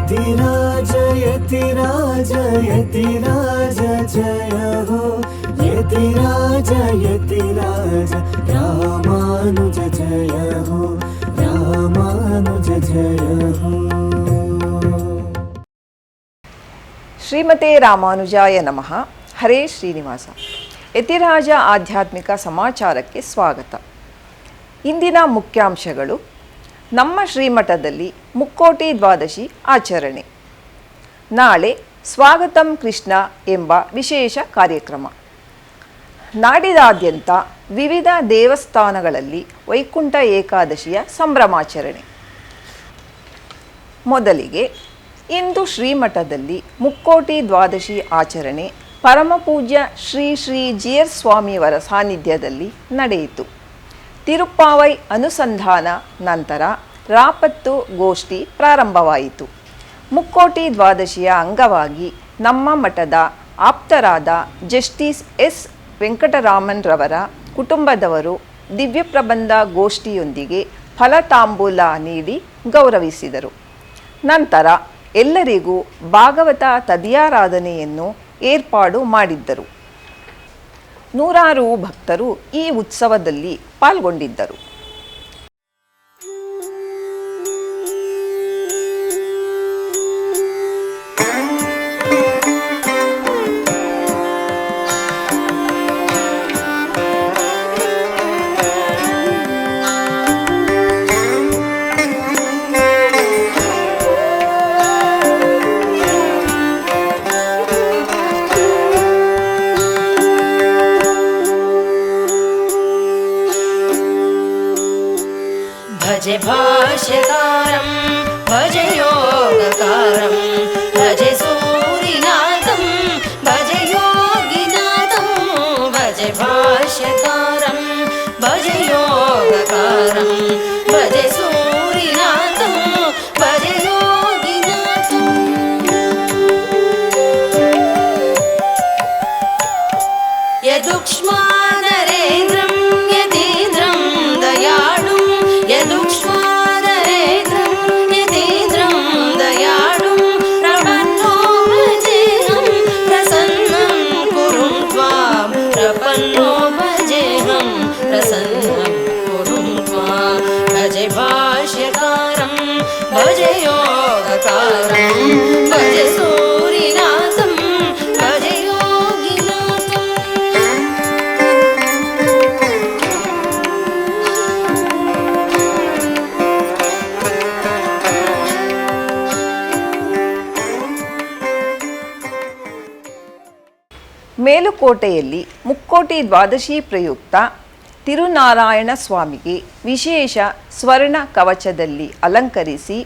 यतिराज यतिराज यतिराज जय हो यतिराज यतिराज रामानुज जय हो रामानुज जय हो। ಶ್ರೀಮತೆ ರಾಮಾನುಜಾಯ ನಮಃ. ಹರೇ ಶ್ರೀನಿವಾಸ. ಯತಿರಾಜ ಆಧ್ಯಾತ್ಮಿಕ ಸಮಾಚಾರಕ್ಕೆ ಸ್ವಾಗತ. ಇಂದಿನ ಮುಖ್ಯಾಂಶಗಳು: ನಮ್ಮ ಶ್ರೀಮಠದಲ್ಲಿ ಮುಕ್ಕೋಟಿ ದ್ವಾದಶಿ ಆಚರಣೆ, ನಾಳೆ ಸ್ವಾಗತಂ ಕೃಷ್ಣ ಎಂಬ ವಿಶೇಷ ಕಾರ್ಯಕ್ರಮ, ನಾಡಿದಾದ್ಯಂತ ವಿವಿಧ ದೇವಸ್ಥಾನಗಳಲ್ಲಿ ವೈಕುಂಠ ಏಕಾದಶಿಯ ಸಂಭ್ರಮಾಚರಣೆ. ಮೊದಲಿಗೆ ಇಂದು ಶ್ರೀಮಠದಲ್ಲಿ ಮುಕ್ಕೋಟಿ ದ್ವಾದಶಿ ಆಚರಣೆ ಪರಮಪೂಜ್ಯ ಶ್ರೀ ಶ್ರೀ ಜಿಯರ್ ಸ್ವಾಮಿಯವರ ಸಾನ್ನಿಧ್ಯದಲ್ಲಿ ನಡೆಯಿತು. ತಿರುಪ್ಪಾವೈ ಅನುಸಂಧಾನ ನಂತರ ರಾಪತ್ತು ಗೋಷ್ಠಿ ಪ್ರಾರಂಭವಾಯಿತು. ಮುಕ್ಕೋಟಿ ದ್ವಾದಶಿಯ ಅಂಗವಾಗಿ ನಮ್ಮ ಮಠದ ಆಪ್ತರಾದ ಜಸ್ಟಿಸ್ ಎಸ್ ವೆಂಕಟರಾಮನ್ ರವರ ಕುಟುಂಬದವರು ದಿವ್ಯ ಪ್ರಬಂಧ ಗೋಷ್ಠಿಯೊಂದಿಗೆ ಫಲತಾಂಬೂಲ ನೀಡಿ ಗೌರವಿಸಿದರು. ನಂತರ ಎಲ್ಲರಿಗೂ ಭಾಗವತ ತದಿಯಾರಾಧನೆಯನ್ನು ಏರ್ಪಾಡು ಮಾಡಿದ್ದರು. ನೂರಾರು ಭಕ್ತರು ಈ ಉತ್ಸವದಲ್ಲಿ ಪಾಲ್ಗೊಂಡಿದ್ದರು. भजे भाष्यकारं भजे योगकारं भजे सूरिनाथं भजे योगिनाथं भजे भाष्यकारं भजे योगकारं भजे सूरिनाथं भजे योगिनाथं। यदुक्ष्मा नरेन्द्रं यतीन्द्रं दयाळुं भजे भाष्यकारं भजे योगकारं भजे सूरिनाथं भजे योगिनाथं। ಮೇಲುಕೋಟೆಯಲ್ಲಿ ಮುಕ್ಕೋಟಿ ದ್ವಾದಶಿ ಪ್ರಯುಕ್ತ ತಿರುನಾರಾಯಣ ಸ್ವಾಮಿಗೆ ವಿಶೇಷ ಸ್ವರ್ಣ ಕವಚದಲ್ಲಿ ಅಲಂಕರಿಸಿ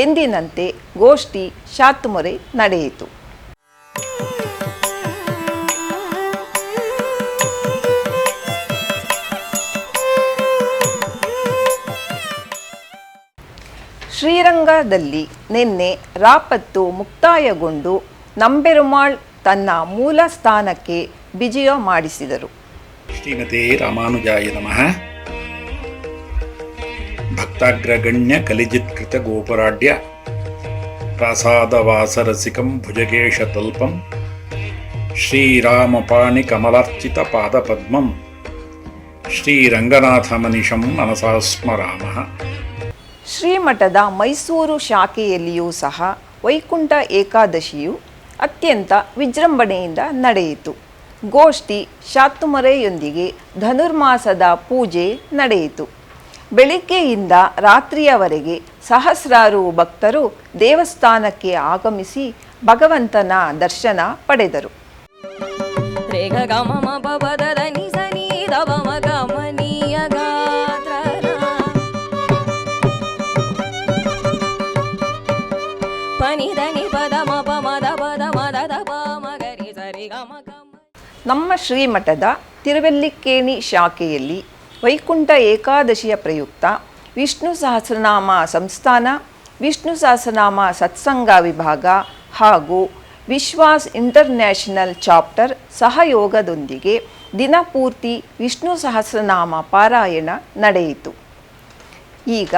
ಎಂದಿನಂತೆ ಗೋಷ್ಠಿ ಶಾತುಮೊರೆ ನಡೆಯಿತು. ಶ್ರೀರಂಗದಲ್ಲಿ ನಿನ್ನೆ ರಾಪತ್ತು ಮುಕ್ತಾಯಗೊಂಡು ನಂಬೆರುಮಾಳ್ ತನ್ನ ಮೂಲ ಸ್ಥಾನಕ್ಕೆ ವಿಜಯ ಮಾಡಿಸಿದರು. ಶ್ರೀಮತೆ ರಾಮಾನುಜಾಯ ನಮಃ. ಭಕ್ತಾಗ್ರಗಣ್ಯ ಕಲಿಜಿತ್ಕೃತ ಗೋಪುರಾಢ್ಯ ಪ್ರಾಸಾದವಾಸರಸಿಕಂ ಭುಜಗೇಶತಲ್ಪಂ ಶ್ರೀರಾಮಪಾಣಿ ಕಮಲಾರ್ಚಿತ ಪಾದಪದ್ಮಂ ಶ್ರೀರಂಗನಾಥಮನಿಶಂ ಮನಸಾ ಸ್ಮರಾಮಃ. ಶ್ರೀಮಠದ ಮೈಸೂರು ಶಾಖೆಯಲ್ಲಿಯೂ ಸಹ ವೈಕುಂಠ ಏಕಾದಶಿಯು ಅತ್ಯಂತ ವಿಜೃಂಭಣೆಯಿಂದ ನಡೆಯಿತು. ಗೋಷ್ಠಿ ಶಾತುಮೊರೆಯೊಂದಿಗೆ ಧನುರ್ಮಾಸದ ಪೂಜೆ ನಡೆಯಿತು. ಬೆಳಿಗ್ಗೆಯಿಂದ ರಾತ್ರಿಯವರೆಗೆ ಸಹಸ್ರಾರು ಭಕ್ತರು ದೇವಸ್ಥಾನಕ್ಕೆ ಆಗಮಿಸಿ ಭಗವಂತನ ದರ್ಶನ ಪಡೆದರು. ನಮ್ಮ ಶ್ರೀಮಠದ ತಿರುವೆಲ್ಲಿಕ್ಕೇಣಿ ಶಾಖೆಯಲ್ಲಿ ವೈಕುಂಠ ಏಕಾದಶಿಯ ಪ್ರಯುಕ್ತ ವಿಷ್ಣು ಸಹಸ್ರನಾಮ ಸಂಸ್ಥಾನ, ವಿಷ್ಣು ಸಹಸ್ರನಾಮ ಸತ್ಸಂಗ ವಿಭಾಗ ಹಾಗೂ ವಿಶ್ವಾಸ್ ಇಂಟರ್ನ್ಯಾಷನಲ್ ಚಾಪ್ಟರ್ ಸಹಯೋಗದೊಂದಿಗೆ ದಿನಪೂರ್ತಿ ವಿಷ್ಣು ಸಹಸ್ರನಾಮ ಪಾರಾಯಣ ನಡೆಯಿತು. ಈಗ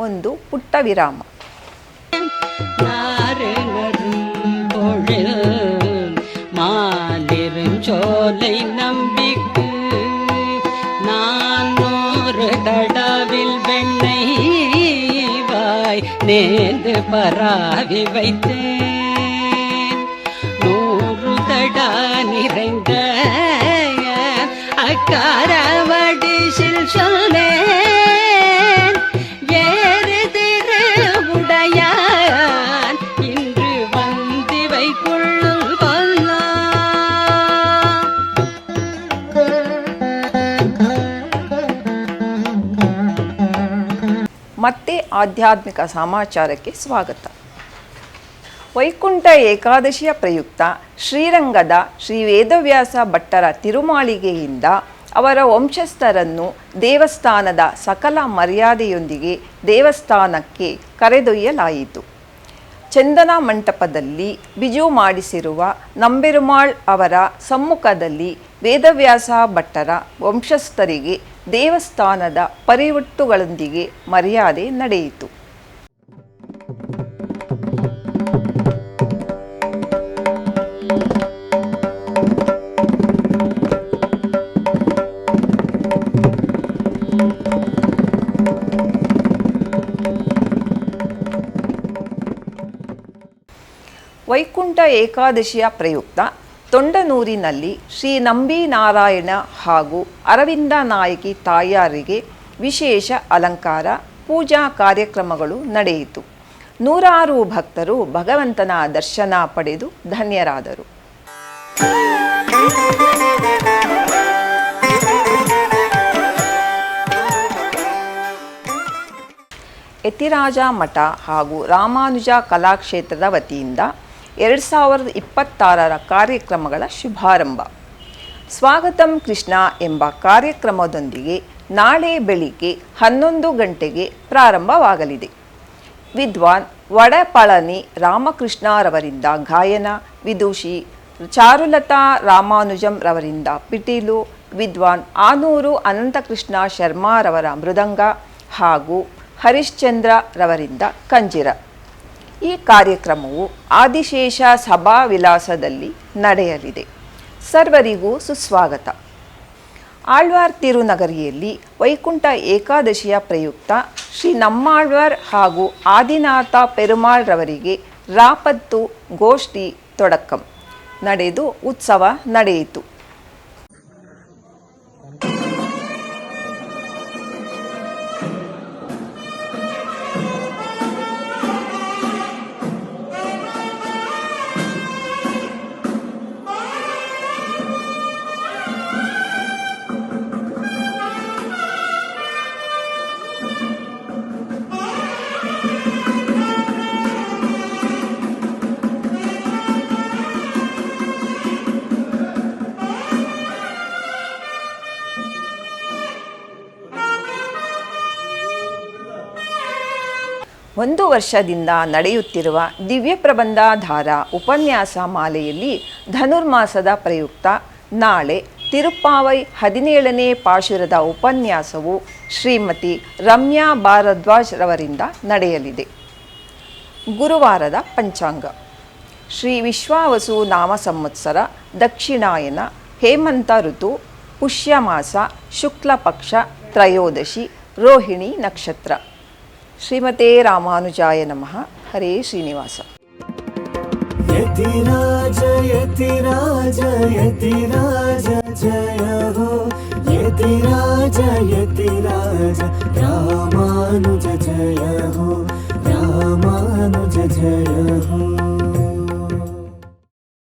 ಒಂದು ಪುಟ್ಟ ವಿರಾಮ. சோலை நம்பிக்கு நான் ஒரு தடவில் வெண்ணை வாய் நேர்ந்து பராவி வைத்தேன் 100 தடா நிறைந்த அக்காரவடிசில் சொன்னேன் ஏறு திரு உடையான் இன்று வந்திவை கொள்ளும் கொல்லா. ಮತ್ತೆ ಆಧ್ಯಾತ್ಮಿಕ ಸಮಾಚಾರಕ್ಕೆ ಸ್ವಾಗತ. ವೈಕುಂಠ ಏಕಾದಶಿಯ ಪ್ರಯುಕ್ತ ಶ್ರೀರಂಗದ ಶ್ರೀ ವೇದವ್ಯಾಸ ಭಟ್ಟರ ತಿರುಮಾಳಿಗೆಯಿಂದ ಅವರ ವಂಶಸ್ಥರನ್ನು ದೇವಸ್ಥಾನದ ಸಕಲ ಮರ್ಯಾದೆಯೊಂದಿಗೆ ದೇವಸ್ಥಾನಕ್ಕೆ ಕರೆದೊಯ್ಯಲಾಯಿತು. ಚಂದನ ಮಂಟಪದಲ್ಲಿ ಬಿಜು ಮಾಡಿಸಿರುವ ನಂಬೆರುಮಾಳ್ ಅವರ ಸಮ್ಮುಖದಲ್ಲಿ ವೇದವ್ಯಾಸ ಭಟ್ಟರ ವಂಶಸ್ಥರಿಗೆ ದೇವಸ್ಥಾನದ ಪರಿವಟ್ಟುಗಳೊಂದಿಗೆ ಮರ್ಯಾದೆ ನಡೆಯಿತು. ವೈಕುಂಠ ಏಕಾದಶಿಯ ಪ್ರಯುಕ್ತ ತೊಂಡನೂರಿನಲ್ಲಿ ಶ್ರೀ ನಂಬಿ ನಾರಾಯಣ ಹಾಗೂ ಅರವಿಂದ ನಾಯಕಿ ತಾಯಾರಿಗೆ ವಿಶೇಷ ಅಲಂಕಾರ ಪೂಜಾ ಕಾರ್ಯಕ್ರಮಗಳು ನಡೆಯಿತು. ನೂರಾರು ಭಕ್ತರು ಭಗವಂತನ ದರ್ಶನ ಪಡೆದು ಧನ್ಯರಾದರು. ಯತಿರಾಜ ಮಠ ಹಾಗೂ ರಾಮಾನುಜ ಕಲಾಕ್ಷೇತ್ರದ ವತಿಯಿಂದ 2026ರ ಕಾರ್ಯಕ್ರಮಗಳ ಶುಭಾರಂಭ. ಸ್ವಾಗತಂ ಕೃಷ್ಣ ಎಂಬ ಕಾರ್ಯಕ್ರಮದೊಂದಿಗೆ ನಾಳೆ ಬೆಳಿಗ್ಗೆ 11 ಗಂಟೆಗೆ ಪ್ರಾರಂಭವಾಗಲಿದೆ. ವಿದ್ವಾನ್ ವಡಪಳನಿ ರಾಮಕೃಷ್ಣರವರಿಂದ ಗಾಯನ, ವಿದುಷಿ ಚಾರುಲತಾ ರಾಮಾನುಜಂ ರವರಿಂದ ಪಿಟೀಲು, ವಿದ್ವಾನ್ ಆನೂರು ಅನಂತಕೃಷ್ಣ ಶರ್ಮಾರವರ ಮೃದಂಗ ಹಾಗೂ ಹರಿಶ್ಚಂದ್ರ ರವರಿಂದ ಕಂಜಿರ. ಈ ಕಾರ್ಯಕ್ರಮವು ಆದಿಶೇಷ ಸಭಾ ವಿಲಾಸದಲ್ಲಿ ನಡೆಯಲಿದೆ. ಸರ್ವರಿಗೂ ಸುಸ್ವಾಗತ. ಆಳ್ವಾರ್ ತಿರುನಗರಿಯಲ್ಲಿ ವೈಕುಂಠ ಏಕಾದಶಿಯ ಪ್ರಯುಕ್ತ ಶ್ರೀ ನಮ್ಮಾಳ್ವಾರ್ ಹಾಗೂ ಆದಿನಾಥ ಪೆರುಮಾಳ್ ರವರಿಗೆ ರಾಪತ್ತು ಗೋಷ್ಠಿ ತೊಡಕಂ ನಡೆದು ಉತ್ಸವ ನಡೆಯಿತು. ಒಂದು ವರ್ಷದಿಂದ ನಡೆಯುತ್ತಿರುವ ದಿವ್ಯ ಪ್ರಬಂಧಧಾರ ಉಪನ್ಯಾಸ ಮಾಲೆಯಲ್ಲಿ ಧನುರ್ಮಾಸದ ಪ್ರಯುಕ್ತ ನಾಳೆ ತಿರುಪ್ಪಾವೈ 17ನೇ ಪಾಶುರದ ಉಪನ್ಯಾಸವು ಶ್ರೀಮತಿ ರಮ್ಯಾ ಭಾರದ್ವಾಜ್ ರವರಿಂದ ನಡೆಯಲಿದೆ. ಗುರುವಾರದ ಪಂಚಾಂಗ. ಶ್ರೀ ವಿಶ್ವಾವಸು ನಾಮ ಸಂವತ್ಸರ, ದಕ್ಷಿಣಾಯನ, ಹೇಮಂತ ಋತು, ಪುಷ್ಯಮಾಸ, ಶುಕ್ಲ ಪಕ್ಷ, ತ್ರಯೋದಶಿ, ರೋಹಿಣಿ ನಕ್ಷತ್ರ. ಶ್ರೀಮತೆ ರಾಮಾನುಜಾಯ ನಮಃ. ಹರೇ ಶ್ರೀನಿವಾಸ. ಯತಿರಾಜ ಯತಿರಾಜ ಯತಿರಾಜ ಜಯ ಹೋ, ಯತಿರಾಜ ಯತಿರಾಜ ರಾಮಾನುಜ ಜಯ ಹೋ.